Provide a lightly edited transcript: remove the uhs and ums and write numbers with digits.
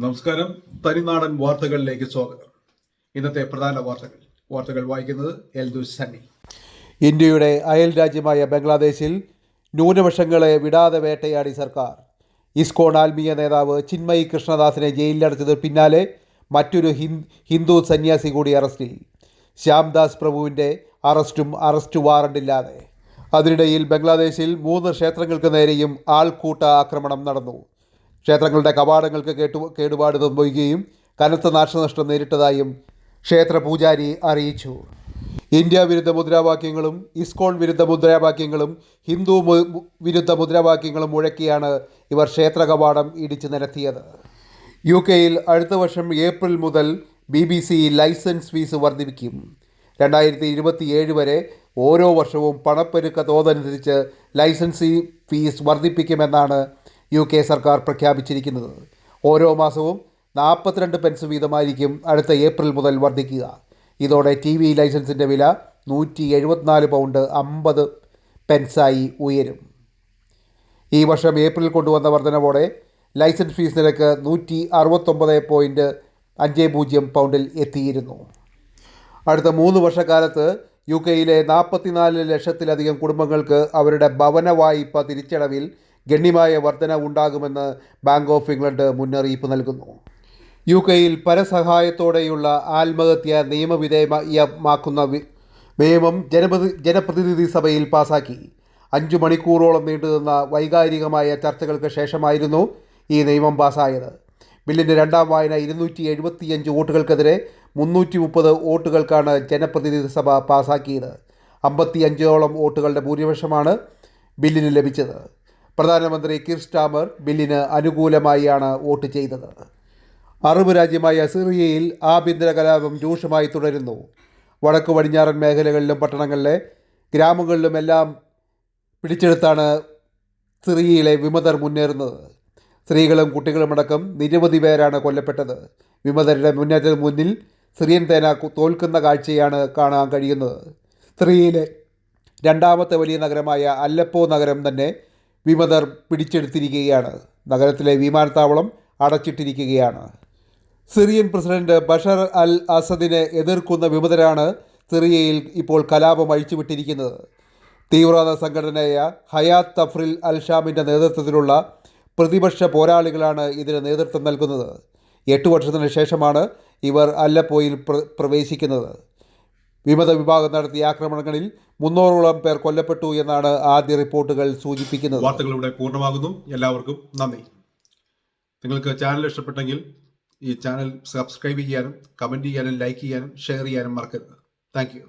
നമസ്കാരം. തനിനാടൻ വാർത്തകളിലേക്ക് സ്വാഗതം. ഇന്നത്തെ പ്രധാന വാർത്തകൾ വായിക്കുന്നത് എൽദുസ് സണ്ണി. ഇന്ത്യയുടെ അയൽ രാജ്യമായ ബംഗ്ലാദേശിൽ ന്യൂനപക്ഷങ്ങളെ വിടാതെ വേട്ടയാടി സർക്കാർ. ഇസ്കോൺ ആത്മീയ നേതാവ് ചിന്മയി കൃഷ്ണദാസിനെ ജയിലിലടച്ചത് പിന്നാലെ മറ്റൊരു ഹിന്ദു സന്യാസി കൂടി അറസ്റ്റിൽ. ശ്യാംദാസ് പ്രഭുവിൻ്റെ അറസ്റ്റ് വാറണ്ടില്ലാതെ. അതിനിടയിൽ ബംഗ്ലാദേശിൽ 3 ക്ഷേത്രങ്ങൾക്ക് നേരെയും ആൾക്കൂട്ട ആക്രമണം നടന്നു. ക്ഷേത്രങ്ങളുടെ കവാടങ്ങൾക്ക് കേടുപാട് സംഭവിക്കുകയും കനത്ത നാശനഷ്ടം നേരിട്ടതായും ക്ഷേത്ര പൂജാരി അറിയിച്ചു. ഇന്ത്യ വിരുദ്ധ മുദ്രാവാക്യങ്ങളും ഇസ്കോൺ വിരുദ്ധ മുദ്രാവാക്യങ്ങളും ഹിന്ദു വിരുദ്ധ മുദ്രാവാക്യങ്ങളും മുഴക്കിയാണ് ഇവർ ക്ഷേത്ര കവാടം ഇടിച്ചു നിരത്തിയത്. UK അടുത്ത വർഷം ഏപ്രിൽ മുതൽ BBC ലൈസൻസ് ഫീസ് വർദ്ധിപ്പിക്കും. 2027 വരെ ഓരോ വർഷവും പണപ്പെരുക്ക തോതനുസരിച്ച് ലൈസൻസി ഫീസ് വർദ്ധിപ്പിക്കുമെന്നാണ് UK സർക്കാർ പ്രഖ്യാപിച്ചിരിക്കുന്നത്. ഓരോ മാസവും 42 പെൻസ് വീതമായിരിക്കും അടുത്ത ഏപ്രിൽ മുതൽ വർദ്ധിക്കുക. ഇതോടെ TV ലൈസൻസിൻ്റെ വില £174 50 പെൻസായി ഉയരും. ഈ വർഷം ഏപ്രിൽ കൊണ്ടുവന്ന വർധനവോടെ ലൈസൻസ് ഫീസ് നിരക്ക് £169.50 എത്തിയിരുന്നു. അടുത്ത 3 വർഷക്കാലത്ത് UK 44 ലക്ഷത്തിലധികം കുടുംബങ്ങൾക്ക് അവരുടെ ഭവന വായ്പ തിരിച്ചടവിൽ ഗണ്യമായ വർധന ഉണ്ടാകുമെന്ന് ബാങ്ക് ഓഫ് ഇംഗ്ലണ്ട് മുന്നറിയിപ്പ് നൽകുന്നു. UK പരസഹായത്തോടെയുള്ള ആത്മഹത്യ നിയമവിധേയമാക്കുന്ന നിയമം ജനപ്രതിനിധി സഭയിൽ പാസാക്കി. 5 മണിക്കൂറോളം നീണ്ടുനിന്ന വൈകാരികമായ ചർച്ചകൾക്ക് ശേഷമായിരുന്നു ഈ നിയമം പാസ്സായത്. ബില്ലിൻ്റെ 2ാം വായന 275 വോട്ടുകൾക്കെതിരെ 330 വോട്ടുകൾക്കാണ് ജനപ്രതിനിധി സഭ പാസാക്കിയത്. 55ഓളം വോട്ടുകളുടെ ഭൂരിപക്ഷമാണ് ബില്ലിന് ലഭിച്ചത്. പ്രധാനമന്ത്രി കിർ സ്റ്റാമർ ബില്ലിന് അനുകൂലമായാണ് വോട്ട് ചെയ്തത്. അറബ് രാജ്യമായ സിറിയയിൽ ആഭ്യന്തര കലാപം രൂക്ഷമായി തുടരുന്നു. വടക്കു പടിഞ്ഞാറൻ മേഖലകളിലും പട്ടണങ്ങളിലെ ഗ്രാമങ്ങളിലുമെല്ലാം പിടിച്ചെടുത്താണ് സിറിയയിലെ വിമതർ മുന്നേറുന്നത്. സ്ത്രീകളും കുട്ടികളുമടക്കം നിരവധി പേരാണ് കൊല്ലപ്പെട്ടത്. വിമതരുടെ മുന്നേറ്റത്തിന് മുന്നിൽ സിറിയൻ സേന തോൽക്കുന്ന കാഴ്ചയാണ് കാണാൻ കഴിയുന്നത്. സിറിയയിലെ 2ാമത്തെ വലിയ നഗരമായ അല്ലപ്പോ നഗരം തന്നെ വിമതർ പിടിച്ചെടുത്തിരിക്കുകയാണ്. നഗരത്തിലെ വിമാനത്താവളം അടച്ചിട്ടിരിക്കുകയാണ്. സിറിയൻ പ്രസിഡന്റ് ബഷർ അൽ അസദിനെ എതിർക്കുന്ന വിമതരാണ് സിറിയയിൽ ഇപ്പോൾ കലാപം അഴിച്ചുവിട്ടിരിക്കുന്നത്. തീവ്രവാദ സംഘടനയായ ഹയാത്ത് തഫ്രിൽ അൽ ഷാമിൻ്റെ നേതൃത്വത്തിലുള്ള പ്രതിപക്ഷ പോരാളികളാണ് ഇതിന് നേതൃത്വം നൽകുന്നത്. 8 വർഷത്തിന് ശേഷമാണ് ഇവർ അല്ലപ്പോയിൽ പ്രവേശിക്കുന്നത്. വിമത വിഭാഗം നടത്തിയ ആക്രമണങ്ങളിൽ 300ഓളം പേർ കൊല്ലപ്പെട്ടു എന്നാണ് ആദ്യ റിപ്പോർട്ടുകൾ സൂചിപ്പിക്കുന്നത്. വാർത്തകൾ ഇവിടെ പൂർണ്ണമാകുന്നു. എല്ലാവർക്കും നന്ദി. നിങ്ങൾക്ക് ചാനൽ ഇഷ്ടപ്പെട്ടെങ്കിൽ ഈ ചാനൽ സബ്സ്ക്രൈബ് ചെയ്യാനും കമൻറ്റ് ചെയ്യാനും ലൈക്ക് ചെയ്യാനും ഷെയർ ചെയ്യാനും മറക്കരുത്. Thank you.